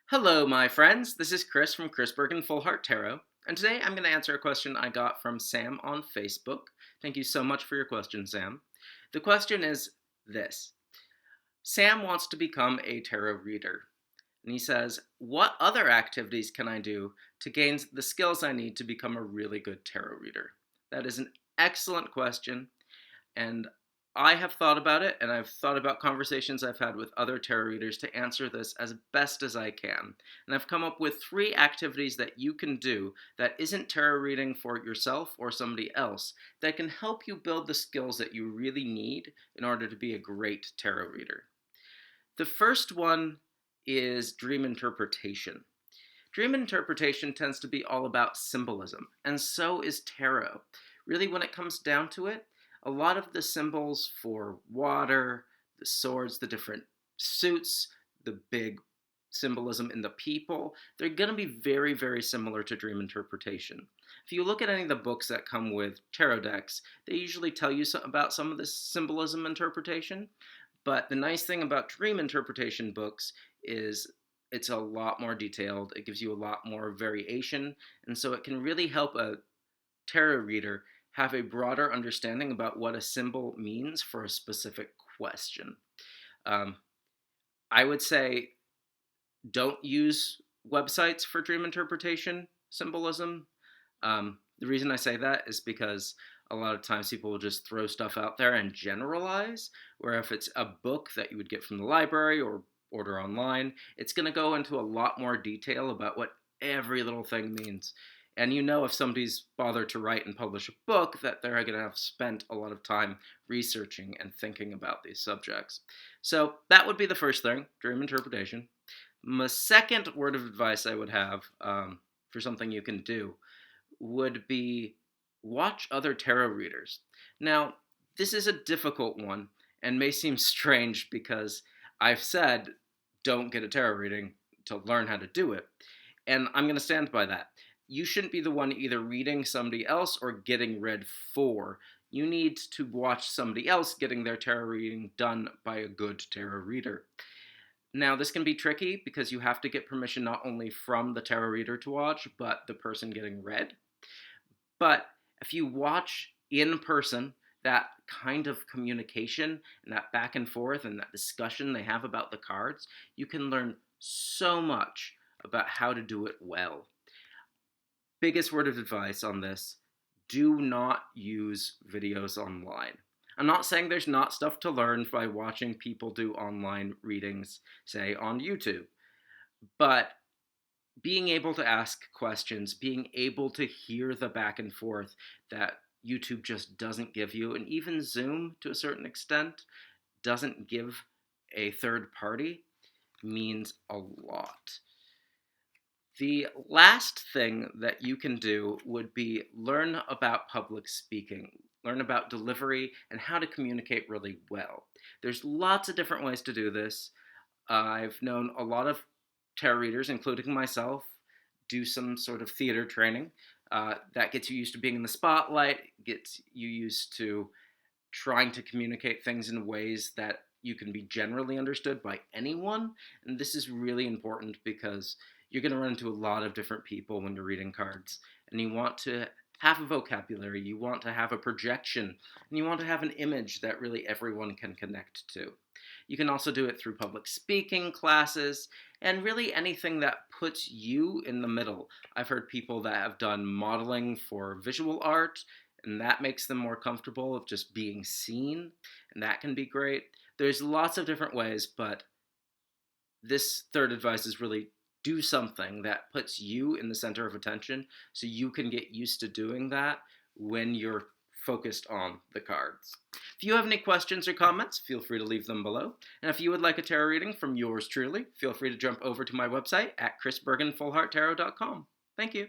Hello, my friends. This is Chris from Chris Bergen Full Heart Tarot, and today I'm going to answer a question I got from Sam on Facebook. Thank you so much for your question, Sam. The question is this: Sam wants to become a tarot reader, and he says, "What other activities can I do to gain the skills I need to become a really good tarot reader?" That is an excellent question, and I have thought about it, and I've thought about conversations I've had with other tarot readers to answer this as best as I can. And I've come up with 3 activities that you can do that isn't tarot reading for yourself or somebody else that can help you build the skills that you really need in order to be a great tarot reader. The first one is dream interpretation. Dream interpretation tends to be all about symbolism, and so is tarot. Really, when it comes down to it, a lot of the symbols for water, the swords, the different suits, the big symbolism in the people, they're going to be very, very similar to dream interpretation. If you look at any of the books that come with tarot decks, they usually tell you about some of this symbolism interpretation. But the nice thing about dream interpretation books is it's a lot more detailed. It gives you a lot more variation, and so it can really help a tarot reader have a broader understanding about what a symbol means for a specific question. Um, I would say don't use websites for dream interpretation symbolism. The reason I say that is because a lot of times people will just throw stuff out there and generalize, where if it's a book that you would get from the library or order online, it's going to go into a lot more detail about what every little thing means. And you know, if somebody's bothered to write and publish a book, that they're going to have spent a lot of time researching and thinking about these subjects. So that would be the first thing, dream interpretation. My second word of advice I would have for something you can do would be watch other tarot readers. Now, this is a difficult one and may seem strange because I've said don't get a tarot reading to learn how to do it. And I'm going to stand by that. You shouldn't be the one either reading somebody else or getting read for. You need to watch somebody else getting their tarot reading done by a good tarot reader. Now, this can be tricky because you have to get permission not only from the tarot reader to watch, but the person getting read. But if you watch in person, that kind of communication and that back and forth and that discussion they have about the cards, you can learn so much about how to do it well. Biggest word of advice on this: do not use videos online. I'm not saying there's not stuff to learn by watching people do online readings, say on YouTube, but being able to ask questions, being able to hear the back and forth that YouTube just doesn't give you, and even Zoom to a certain extent doesn't give a third party, means a lot. The last thing that you can do would be learn about public speaking, learn about delivery, and how to communicate really well. There's lots of different ways to do this. I've known a lot of tarot readers, including myself, do some sort of theater training. That gets you used to being in the spotlight, gets you used to trying to communicate things in ways that you can be generally understood by anyone. And this is really important because you're going to run into a lot of different people when you're reading cards. And you want to have a vocabulary, you want to have a projection, and you want to have an image that really everyone can connect to. You can also do it through public speaking classes and really anything that puts you in the middle. I've heard people that have done modeling for visual art, and that makes them more comfortable of just being seen, and that can be great. There's lots of different ways, but this third advice is really do something that puts you in the center of attention so you can get used to doing that when you're focused on the cards. If you have any questions or comments, feel free to leave them below. And if you would like a tarot reading from yours truly, feel free to jump over to my website at chrisbergenfullhearttarot.com. Thank you.